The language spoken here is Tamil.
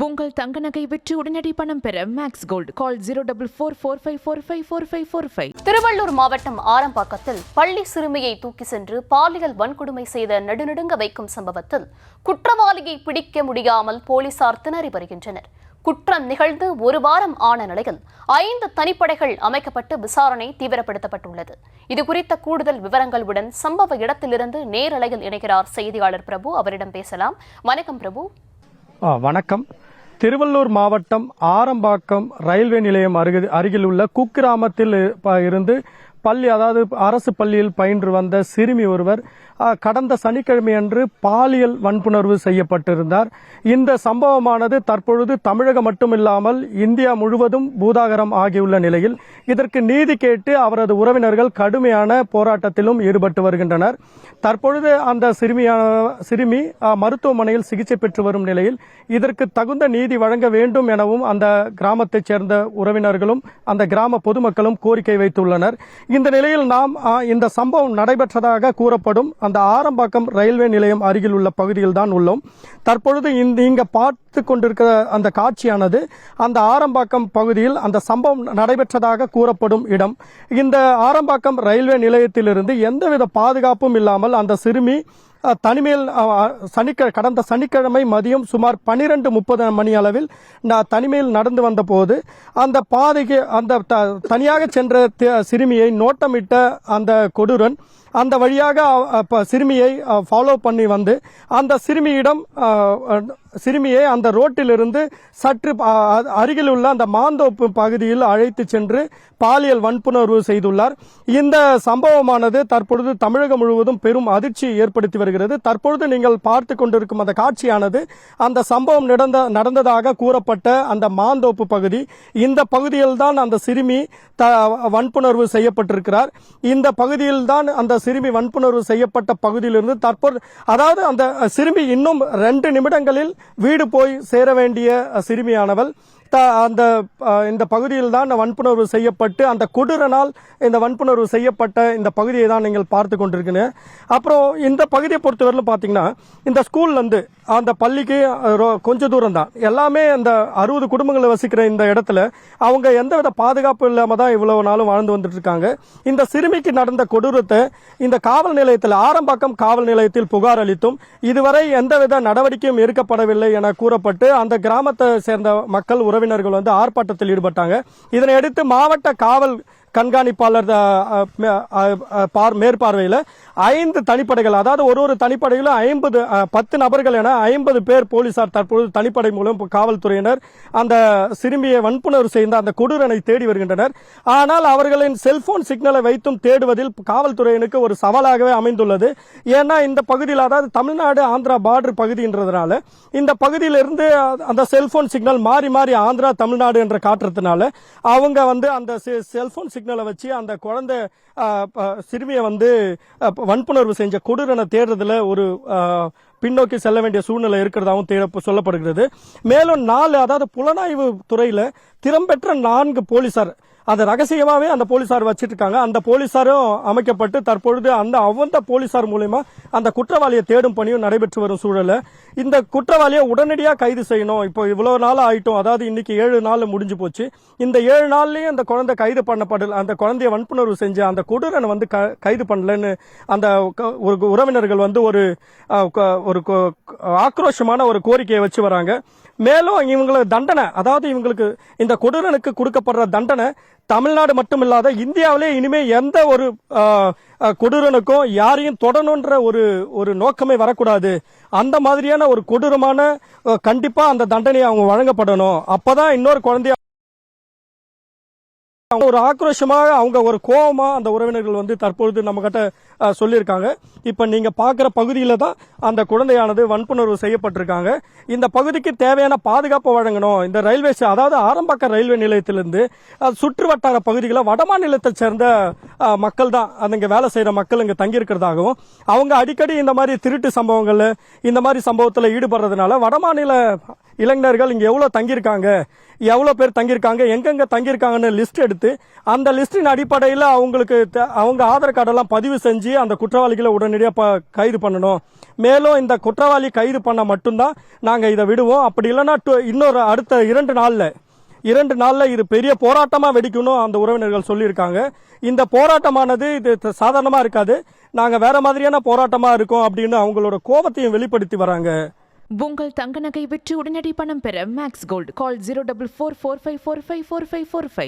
உங்கள் தங்க நகை விற்று உடனடி பணம் பெற மேக்ஸ் கோல்ட் கால் 0444554545. திருவள்ளூர் மாவட்டம் ஆரம்பாக்கத்தில் பள்ளி சிறுமியை தூக்கி சென்று பாலியல் வன்கொடுமை செய்த நடுநடுங்க வைக்கும் சம்பவத்தில் குற்றவாளியை பிடிக்க முடியாமல் போலீசார் திணறி வருகின்றனர். குற்றம் நிகழ்ந்து ஒரு வாரம் ஆன நிலையில் 5 தனிப்படைகள் அமைக்கப்பட்டு விசாரணை தீவிரப்படுத்தப்பட்டுள்ளது. இதுகுறித்த கூடுதல் விவரங்களுடன் சம்பவ இடத்திலிருந்து நேரலையில் இணைகிறார் செய்தியாளர் பிரபு. அவரிடம் பேசலாம். வணக்கம் பிரபு. வணக்கம். திருவள்ளூர் மாவட்டம் ஆரம்பாக்கம் ரயில்வே நிலையம் அருகில் உள்ள குக்கிராமத்தில் இருந்து பள்ளி, அதாவது அரசு பள்ளியில் பயின்று வந்த சிறுமி ஒருவர் கடந்த சனிக்கிழமையன்று பாலியல் வன்புணர்வு செய்யப்பட்டிருந்தார். இந்த சம்பவமானது தற்பொழுது தமிழகம் மட்டுமில்லாமல் இந்தியா முழுவதும் பூதாகரம் ஆகியுள்ள நிலையில் இதற்கு நீதி கேட்டு அவரது உறவினர்கள் கடுமையான போராட்டத்திலும் ஈடுபட்டு வருகின்றனர். தற்பொழுது அந்த சிறுமி மருத்துவமனையில் சிகிச்சை பெற்று வரும் நிலையில் இதற்கு தகுந்த நீதி வழங்க வேண்டும் எனவும் அந்த கிராமத்தைச் சேர்ந்த உறவினர்களும் அந்த கிராம பொதுமக்களும் கோரிக்கை வைத்துள்ளனர். இந்த நிலையில் நாம் இந்த சம்பவம் நடைபெற்றதாக கூறப்படும் அந்த ஆரம்பாக்கம் ரயில்வே நிலையம் அருகில் உள்ள பகுதியில் தான் உள்ளோம். தற்பொழுது இங்க பார்த்து கொண்டிருக்கிற அந்த காட்சியானது அந்த ஆரம்பாக்கம் பகுதியில் அந்த சம்பவம் நடைபெற்றதாக கூறப்படும் இடம். இந்த ஆரம்பாக்கம் ரயில்வே நிலையத்திலிருந்து எந்தவித பாதுகாப்பும் இல்லாமல் அந்த சிறுமி தனிமையில் கடந்த சனிக்கிழமை மதியம் சுமார் 12:30 மணி அளவில் தனிமையில் நடந்து வந்த போது அந்த பாதைக்கு அந்த தனியாக சென்ற சிறுமியை நோட்டமிட்ட அந்த கொடூரன் அந்த வழியாக சிறுமியை ஃபாலோ பண்ணி வந்து அந்த சிறுமியை அந்த ரோட்டிலிருந்து சற்று அருகில் உள்ள அந்த மாந்தோப்பு பகுதியில் அழைத்து சென்று பாலியல் வன்புணர்வு செய்துள்ளார். இந்த சம்பவமானது தற்பொழுது தமிழகம் முழுவதும் பெரும் அதிர்ச்சி ஏற்படுத்தி வருகிறது. தற்பொழுது நீங்கள் பார்த்து கொண்டிருக்கும் அந்த காட்சியானது அந்த சம்பவம் நடந்ததாக கூறப்பட்ட அந்த மாந்தோப்பு பகுதி. இந்த பகுதியில் தான் அந்த சிறுமி வன்புணர்வு செய்யப்பட்டிருக்கிறார். இந்த பகுதியில் தான் அந்த சிறுமி வன்புணர்வு செய்யப்பட்ட பகுதியிலிருந்து தற்போது, அதாவது அந்த சிறுமி இன்னும் 2 நிமிடங்களில் வீடு போய் சேர வேண்டிய சிறுமியானவள் இந்த பகுதியில் தான் வன்புணர்வு செய்யப்பட்டு அந்த கொடூரனால் இந்த வன்புணர்வு செய்யப்பட்ட இந்த பகுதியை தான் நீங்கள் பார்த்து கொண்டிருக்கீங்க. அப்புறம் இந்த பகுதியை பொறுத்தவரையிலும் பார்த்தீங்கன்னா இந்த ஸ்கூல்லேருந்து அந்த பள்ளிக்கு கொஞ்சம் தூரம் தான். எல்லாமே அந்த 60 குடும்பங்களை வசிக்கிற இந்த இடத்துல அவங்க எந்தவித பாதுகாப்பு இல்லாமல் தான் இவ்வளவு நாளும் வாழ்ந்து வந்துட்டு இருக்காங்க. இந்த சிறுமிக்கு நடந்த கொடூரத்தை இந்த காவல் நிலையத்தில், ஆரம்பாக்கம் காவல் நிலையத்தில் புகார் அளித்தும் இதுவரை எந்தவித நடவடிக்கையும் எடுக்கப்படவில்லை என கூறப்பட்டு அந்த கிராமத்தை சேர்ந்த மக்கள் உறவினர்கள் வந்து ஆர்ப்பாட்டத்தில் ஈடுபட்டாங்க. இதனையடுத்து மாவட்ட காவல் கண்காணிப்பாளர் மேற்பார்வையில் 5 தனிப்படைகள், அதாவது ஒரு தனிப்படையிலும் 10 நபர்கள் என 50 பேர் போலீசார் தற்பொழுது தனிப்படை மூலம் காவல்துறையினர் அந்த சிறுமியை வன்புணர்வு செய்த அந்த கொடூரனை தேடி வருகின்றனர். ஆனால் அவர்களின் செல்போன் சிக்னலை வைத்தும் தேடுவதில் காவல்துறையினருக்கு ஒரு சவாலாகவே அமைந்துள்ளது. ஏன்னா இந்த பகுதியில், அதாவது தமிழ்நாடு ஆந்திரா பார்டர் பகுதின்றதுனால இந்த பகுதியிலிருந்து அந்த செல்போன் சிக்னல் மாறி மாறி ஆந்திரா தமிழ்நாடு என்ற காட்டுறதுனால அவங்க வந்து அந்த செல்போன் சிக்னலை வச்சு அந்த குழந்தை சிறுமியை வந்து வன்புணர்வு செஞ்ச கொடூரனை தேடுறதுல ஒரு பின்னோக்கி செல்ல வேண்டிய சூழ்நிலை இருக்கிறதாகவும் சொல்லப்படுகிறது. மேலும் 4, அதாவது புலனாய்வு துறையில திறம்பெற்ற 4 போலீசார் அதை ரகசியமாவே அந்த போலீசார் வச்சிட்டு இருக்காங்க. அந்த போலீசாரும் அமைக்கப்பட்டு தற்பொழுது அந்த போலீசார் மூலமா அந்த குற்றவாளியை தேடும் பணியும் நடைபெற்று வரும் சூழல இந்த குற்றவாளியை உடனடியாக கைது செய்யணும். இப்போ இவ்வளவு நாள் ஆயிட்டோம், அதாவது இன்னைக்கு 7 நாள் முடிஞ்சு போச்சு. இந்த 7 நாள்லயும் அந்த குழந்தை கைது பண்ணப்படல, அந்த குழந்தைய வன்புணர்வு செஞ்ச அந்த கொடூரனை வந்து கைது பண்ணலன்னு அந்த உறவினர்கள் வந்து ஒரு ஆக்ரோஷமான ஒரு கோரிக்கையை வச்சு வராங்க. மேலும் இவங்களுக்கு தண்டனை, அதாவது இவங்களுக்கு இந்த கொடூரனுக்கு கொடுக்கப்படுற தண்டனை தமிழ்நாடு மட்டுமில்லாத இந்தியாவிலே இனிமே எந்த ஒரு கொடூரனுக்கும் யாரையும் தொடணுன்ற ஒரு நோக்கமே வரக்கூடாது. அந்த மாதிரியான ஒரு கொடூரமான கண்டிப்பா அந்த தண்டனையை அவங்க வழங்கப்படணும். அப்பதான் இன்னொரு குழந்தைய ஒரு ஆக்ரோஷமாக, அவங்க ஒரு கோபமா அந்த உறவினர்கள் வந்து தற்பொழுது நம்ம கிட்ட சொல்லியிருக்காங்க. இப்ப நீங்க பாக்குற பகுதியில தான் அந்த குழந்தையானது வன்புணர்வு செய்யப்பட்டிருக்காங்க. இந்த பகுதிக்கு தேவையான பாதுகாப்பு வழங்கணும். இந்த ரயில்வே, அதாவது ஆரம்பாக்கம் ரயில்வே நிலையத்திலிருந்து சுற்று வட்டார பகுதிகளை வடமாநிலத்தை சேர்ந்த மக்கள் தான் அங்க வேலை செய்யற மக்கள் இங்க தங்கி இருக்கிறதாகவும், அவங்க அடிக்கடி இந்த மாதிரி திருட்டு சம்பவங்கள் இந்த மாதிரி சம்பவத்தில் ஈடுபடுறதுனால வடமாநில இளைஞர்கள் இங்க எவ்வளவு தங்கியிருக்காங்க, எவ்வளவு பேர் தங்கியிருக்காங்க, எங்கெங்க தங்கியிருக்காங்கன்னு லிஸ்ட் எடுத்து எடுத்து அந்த லிஸ்டின் அடிப்படையில் அவங்களுக்கு அவங்க ஆதார் கார்டெல்லாம் பதிவு செஞ்சு அந்த குற்றவாளிகளை உடனடியாக கைது பண்ணணும். மேலும் இந்த குற்றவாளி கைது பண்ண மட்டும்தான் நாங்கள் இதை விடுவோம். அப்படி இல்லைன்னா இன்னொரு அடுத்த 2 நாளில் இது பெரிய போராட்டமாக வெடிக்கணும் அந்த உறவினர்கள் சொல்லியிருக்காங்க. இந்த போராட்டமானது இது சாதாரணமாக இருக்காது, நாங்கள் வேற மாதிரியான போராட்டமாக இருக்கோம் அப்படின்னு அவங்களோட கோபத்தையும் வெளிப்படுத்தி வராங்க. உங்கள் தங்க நகை விற்று உடனடி பணம் பெற மேக்ஸ் கோல்டு கால் 04445454545.